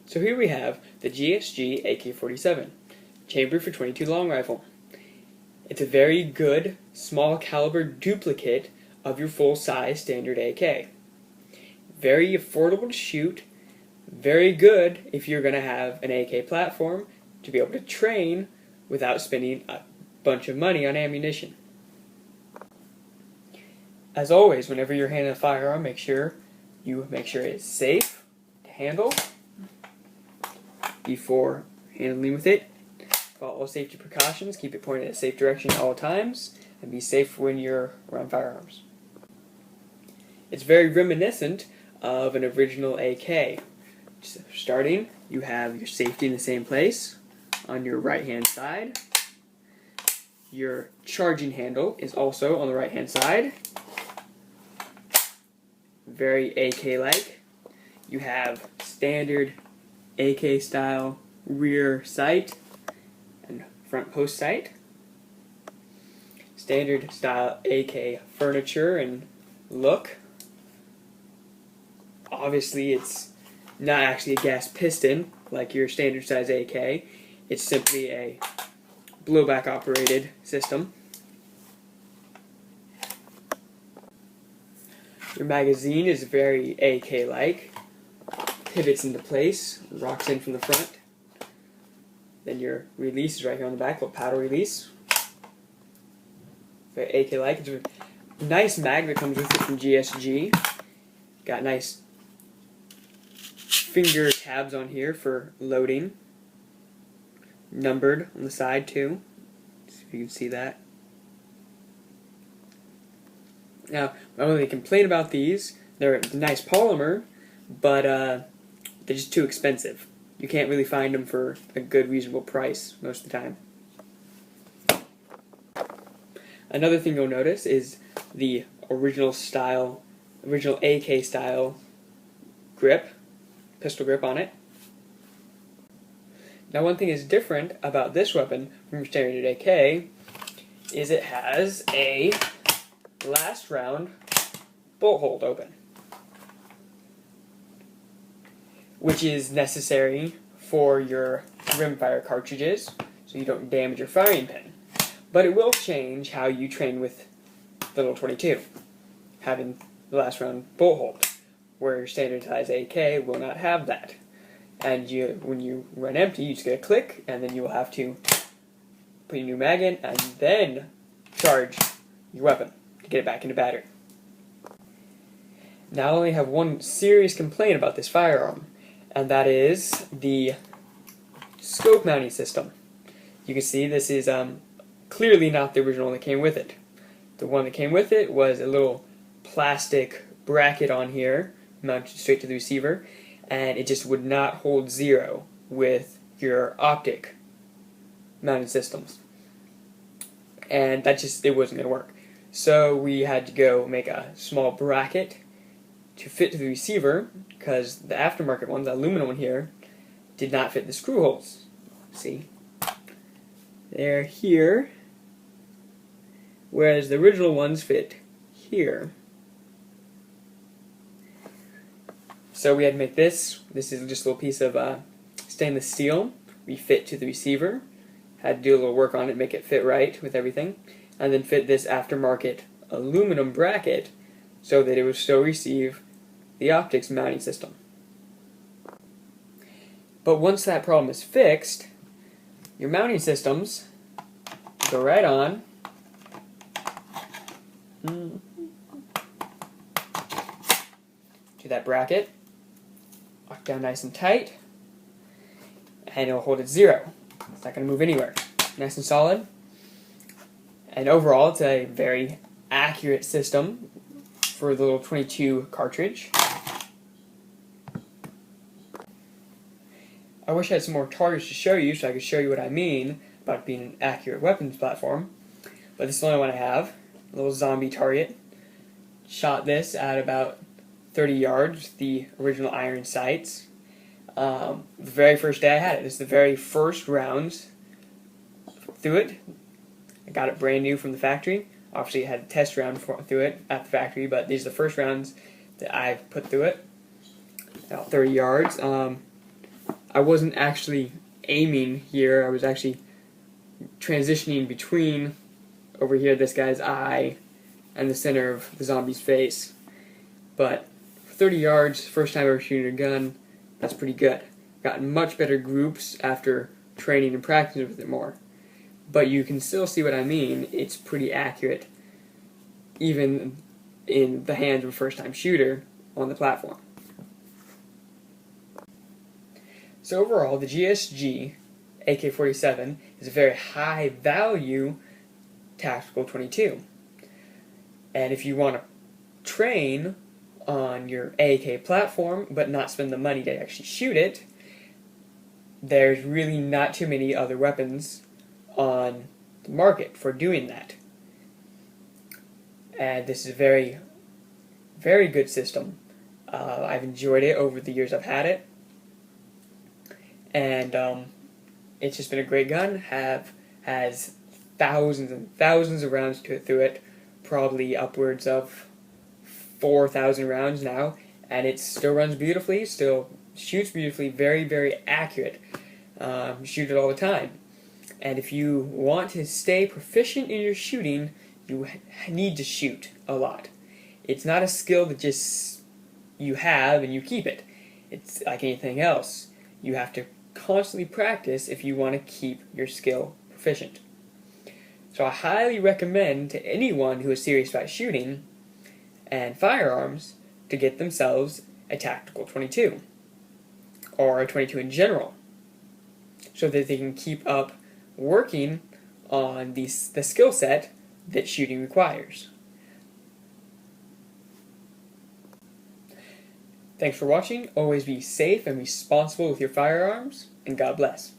So here we have the GSG AK47, chambered for .22 long rifle. It's a very good small caliber duplicate of your full-size standard AK. Very affordable to shoot, very good if you're going to have an AK platform to be able to train without spending a bunch of money on ammunition. As always, whenever you're handling a firearm, make sure it's safe to handle before handling with it. Follow all safety precautions, keep it pointed in a safe direction at all times, and be safe when you're around firearms. It's very reminiscent of an original AK. Starting, you have your safety in the same place on your right hand side. Your charging handle is also on the right hand side. Very AK-like. You have standard AK style rear sight and front post sight. Standard style AK furniture and look. Obviously it's not actually a gas piston like your standard size AK. It's simply a blowback operated system. Your magazine is very AK-like. Pivots into place, rocks in from the front. Then your release is right here on the back, little paddle release. Very AK-like. It's a nice mag that comes with it from GSG. Got nice finger tabs on here for loading. Numbered on the side too. See if you can see that. Now, my only complaint about these, they're nice polymer, but they're just too expensive. You can't really find them for a good, reasonable price most of the time. Another thing you'll notice is the original AK style grip, pistol grip on it. Now, one thing is different about this weapon from your standard AK is it has a last round bolt hold open, which is necessary for your rimfire cartridges so you don't damage your firing pin. But it will change how you train with the little .22, having the last round bolt hold, where your standard size AK will not have that. And when you run empty, you just get a click, and then you will have to put your new mag in and then charge your weapon to get it back into battery. Now I only have one serious complaint about this firearm, and that is the scope mounting system. You can see this is clearly not the original that came with it. The one that came with it was a little plastic bracket on here mounted straight to the receiver, and it just would not hold zero with your optic mounted systems. And that it wasn't going to work. So we had to go make a small bracket to fit to the receiver, because the aftermarket one, the aluminum one here, did not fit the screw holes. See? They're here, whereas the original ones fit here. So we had to make this. This is just a little piece of stainless steel. We fit to the receiver. Had to do a little work on it, make it fit right with everything. And then fit this aftermarket aluminum bracket so that it would still receive the optics mounting system. But once that problem is fixed, your mounting systems go right on to that bracket, lock down nice and tight, and it'll hold at zero. It's not going to move anywhere. Nice and solid. And overall, it's a very accurate system for the little .22 cartridge. I wish I had some more targets to show you so I could show you what I mean about it being an accurate weapons platform. But this is the only one I have. A little zombie target. Shot this at about 30 yards with the original iron sights. The very first day I had it. This is the very first rounds through it. I got it brand new from the factory. Obviously I had a test round through it at the factory, but these are the first rounds that I've put through it. About 30 yards. I wasn't actually aiming here. I was actually transitioning between over here this guy's eye and the center of the zombie's face. But 30 yards, first time ever shooting a gun, that's pretty good. Gotten much better groups after training and practicing with it more. But you can still see what I mean. It's pretty accurate, even in the hands of a first-time shooter on the platform. So overall, the GSG AK47 is a very high-value tactical 22. And if you want to train on your AK platform, but not spend the money to actually shoot it, there's really not too many other weapons on the market for doing that. And this is a very, very good system. I've enjoyed it over the years I've had it. And it's just been a great gun. Has thousands and thousands of rounds through it, probably upwards of 4,000 rounds now, and it still runs beautifully, still shoots beautifully, very, very accurate. Shoot it all the time. And if you want to stay proficient in your shooting, you need to shoot a lot. It's not a skill that just you have and you keep it. It's like anything else. You have to constantly practice if you want to keep your skill proficient. So I highly recommend to anyone who is serious about shooting and firearms to get themselves a tactical 22 or a 22 in general, so that they can keep up working on the skill set that shooting requires. Thanks for watching. Always be safe and responsible with your firearms, and God bless.